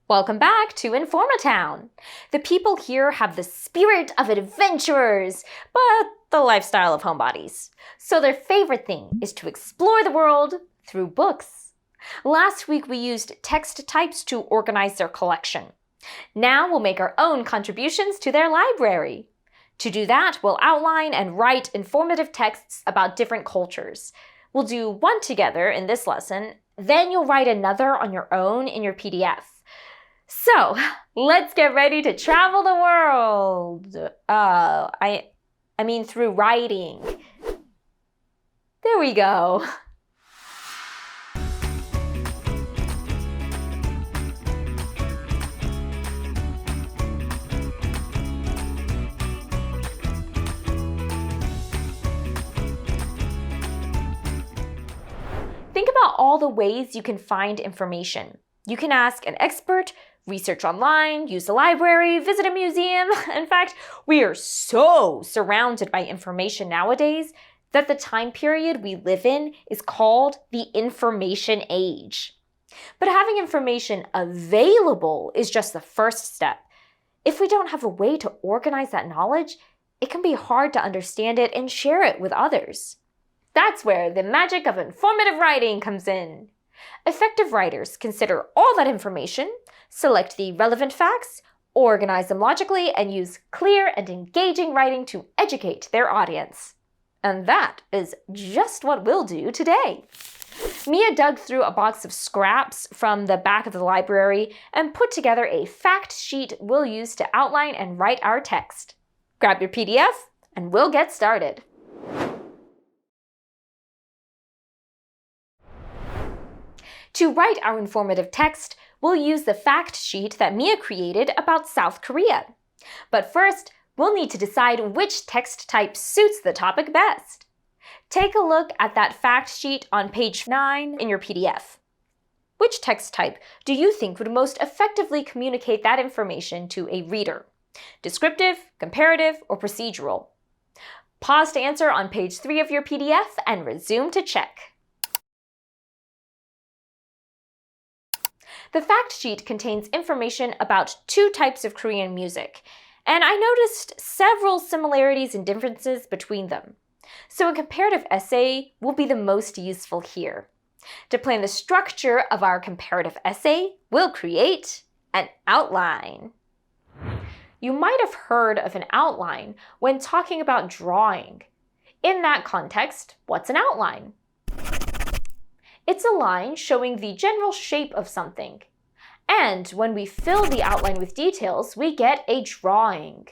Welcome back to Informatown. The people here have the spirit of adventurers, but the lifestyle of homebodies. So their favorite thing is to explore the world through books. Last week we used text types to organize their collection. Now we'll make our own contributions to their library. To do that, we'll outline and write informative texts about different cultures. We'll do one together in this lesson, then you'll write another on your own in your PDF. So, let's get ready to travel the world. I mean through writing. There we go. Think about all the ways you can find information. You can ask an expert, research online, use the library, visit a museum. In fact, we are so surrounded by information nowadays that the time period we live in is called the information age. But having information available is just the first step. If we don't have a way to organize that knowledge, it can be hard to understand it and share it with others. That's where the magic of informative writing comes in. Effective writers consider all that information, select the relevant facts, organize them logically, and use clear and engaging writing to educate their audience. And that is just what we'll do today. Mia dug through a box of scraps from the back of the library and put together a fact sheet we'll use to outline and write our text. Grab your PDF and we'll get started. To write our informative text, we'll use the fact sheet that Mia created about South Korea. But first, we'll need to decide which text type suits the topic best. Take a look at that fact sheet on page 9 in your PDF. Which text type do you think would most effectively communicate that information to a reader? Descriptive, comparative, or procedural? Pause to answer on page 3 of your PDF and resume to check. The fact sheet contains information about 2 types of Korean music, and I noticed several similarities and differences between them. So a comparative essay will be the most useful here. To plan the structure of our comparative essay, we'll create an outline. You might have heard of an outline when talking about drawing. In that context, what's an outline? It's a line showing the general shape of something. And when we fill the outline with details, we get a drawing.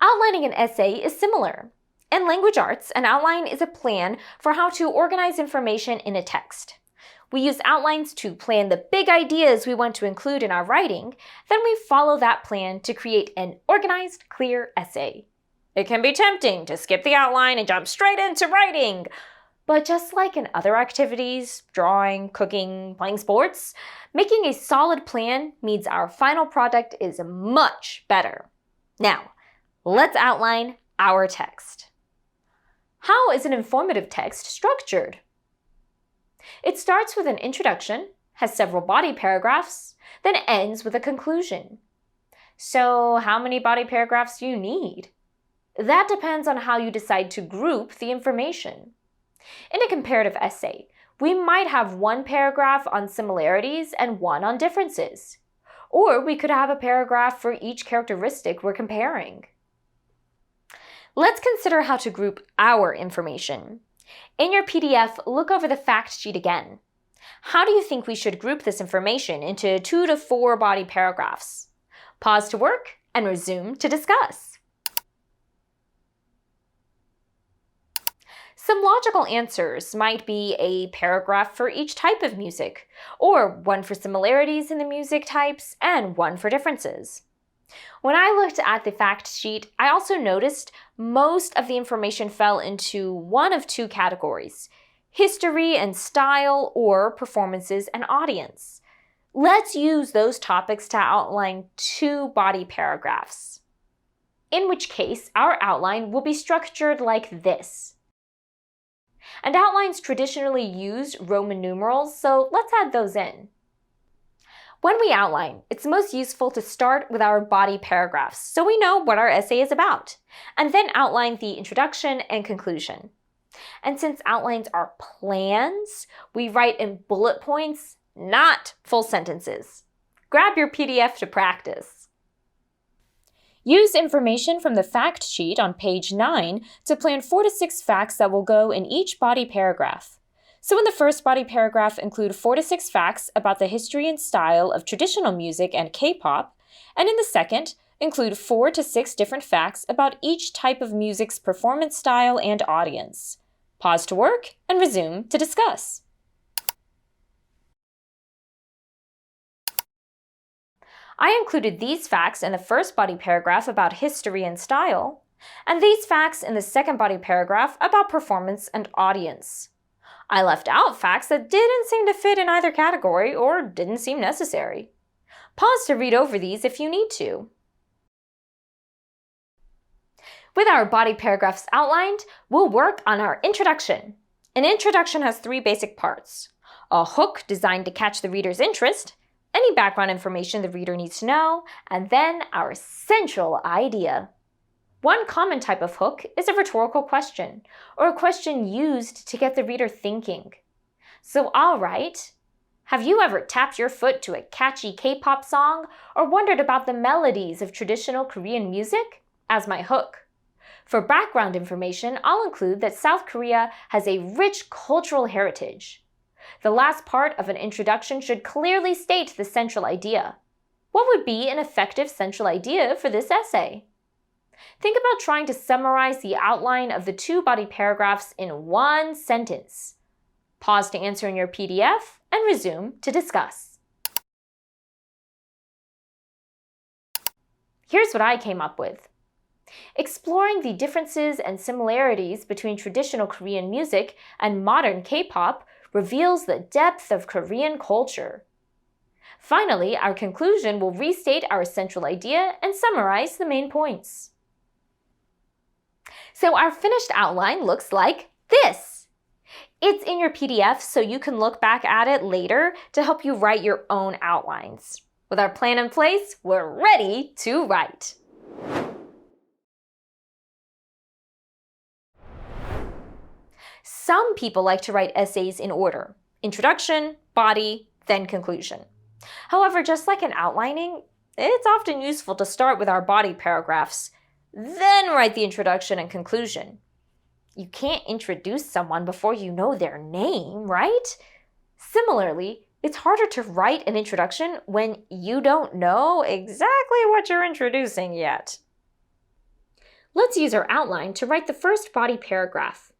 Outlining an essay is similar. In language arts, an outline is a plan for how to organize information in a text. We use outlines to plan the big ideas we want to include in our writing, then we follow that plan to create an organized, clear essay. It can be tempting to skip the outline and jump straight into writing. But just like in other activities, drawing, cooking, playing sports, making a solid plan means our final product is much better. Now, let's outline our text. How is an informative text structured? It starts with an introduction, has several body paragraphs, then ends with a conclusion. So, how many body paragraphs do you need? That depends on how you decide to group the information. In a comparative essay, we might have 1 paragraph on similarities and 1 on differences. Or we could have a paragraph for each characteristic we're comparing. Let's consider how to group our information. In your PDF, look over the fact sheet again. How do you think we should group this information into 2 to 4 body paragraphs? Pause to work and resume to discuss. Some logical answers might be a paragraph for each type of music, or 1 for similarities in the music types and 1 for differences. When I looked at the fact sheet, I also noticed most of the information fell into one of 2 categories: history and style, or performances and audience. Let's use those topics to outline 2 body paragraphs. In which case, our outline will be structured like this. And outlines traditionally use Roman numerals, so let's add those in. When we outline, it's most useful to start with our body paragraphs so we know what our essay is about, and then outline the introduction and conclusion. And since outlines are plans, we write in bullet points, not full sentences. Grab your PDF to practice. Use information from the fact sheet on page 9 to plan 4 to 6 facts that will go in each body paragraph. So in the first body paragraph, include 4 to 6 facts about the history and style of traditional music and K-pop, and in the second, include 4 to 6 different facts about each type of music's performance style and audience. Pause to work and resume to discuss. I included these facts in the first body paragraph about history and style, and these facts in the second body paragraph about performance and audience. I left out facts that didn't seem to fit in either category or didn't seem necessary. Pause to read over these if you need to. With our body paragraphs outlined, we'll work on our introduction. An introduction has 3 basic parts: a hook designed to catch the reader's interest, any background information the reader needs to know, and then our central idea. One common type of hook is a rhetorical question, or a question used to get the reader thinking. So I'll write, have you ever tapped your foot to a catchy K-pop song or wondered about the melodies of traditional Korean music? As my hook. For background information, I'll include that South Korea has a rich cultural heritage. The last part of an introduction should clearly state the central idea. What would be an effective central idea for this essay? Think about trying to summarize the outline of the 2 body paragraphs in 1 sentence. Pause to answer in your PDF and resume to discuss. Here's what I came up with. Exploring the differences and similarities between traditional Korean music and modern K-pop reveals the depth of Korean culture. Finally, our conclusion will restate our central idea and summarize the main points. So our finished outline looks like this. It's in your PDF so you can look back at it later to help you write your own outlines. With our plan in place, we're ready to write. Some people like to write essays in order: introduction, body, then conclusion. However, just like in outlining, it's often useful to start with our body paragraphs, then write the introduction and conclusion. You can't introduce someone before you know their name, right? Similarly, it's harder to write an introduction when you don't know exactly what you're introducing yet. Let's use our outline to write the first body paragraph.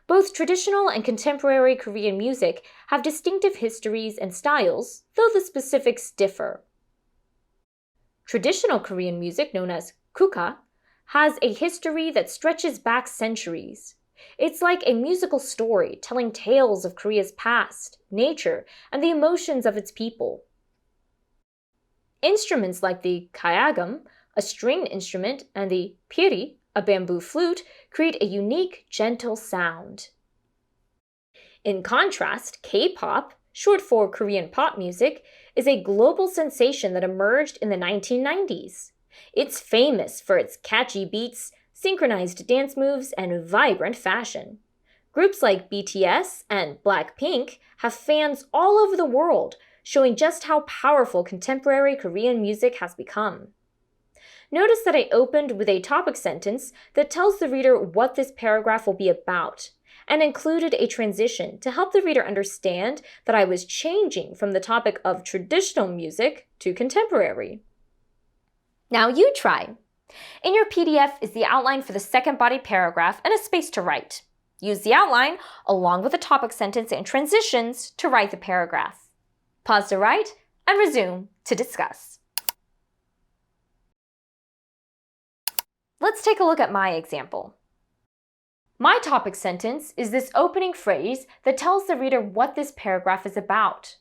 Both traditional and contemporary Korean music have distinctive histories and styles, though the specifics differ. Traditional Korean music, known as kuka, has a history that stretches back centuries. It's like a musical story telling tales of Korea's past, nature, and the emotions of its people. Instruments like the kayagum, a stringed instrument, and the piri, a bamboo flute, create a unique, gentle sound. In contrast, K-pop, short for Korean pop music, is a global sensation that emerged in the 1990s. It's famous for its catchy beats, synchronized dance moves, and vibrant fashion. Groups like BTS and Blackpink have fans all over the world, showing just how powerful contemporary Korean music has become. Notice that I opened with a topic sentence that tells the reader what this paragraph will be about, and included a transition to help the reader understand that I was changing from the topic of traditional music to contemporary. Now you try. In your PDF is the outline for the second body paragraph and a space to write. Use the outline along with the topic sentence and transitions to write the paragraph. Pause to write and resume to discuss. Let's take a look at my example. My topic sentence is this opening phrase that tells the reader what this paragraph is about.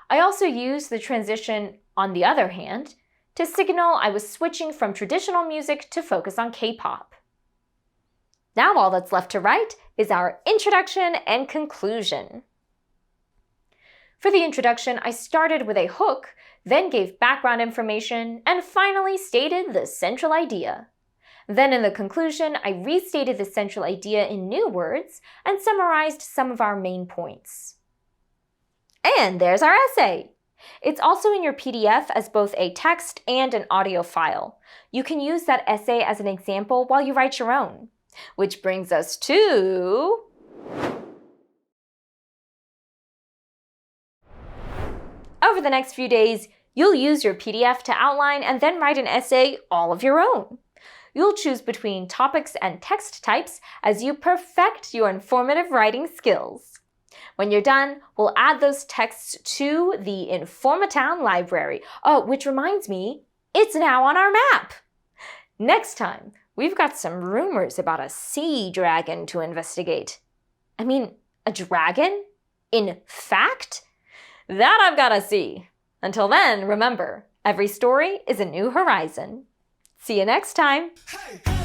I also use the transition, on the other hand, to signal I was switching from traditional music to focus on K-pop. Now all that's left to write is our introduction and conclusion. For the introduction, I started with a hook then gave background information, and finally stated the central idea. Then in the conclusion, I restated the central idea in new words and summarized some of our main points. And there's our essay! It's also in your PDF as both a text and an audio file. You can use that essay as an example while you write your own. Which brings us to... Over the next few days, you'll use your PDF to outline and then write an essay all of your own. You'll choose between topics and text types as you perfect your informative writing skills. When you're done, we'll add those texts to the Informatown library. Oh, which reminds me, it's now on our map! Next time, we've got some rumors about a sea dragon to investigate. I mean, a dragon? In fact? That I've gotta see. Until then, remember, every story is a new horizon. See you next time! Hey.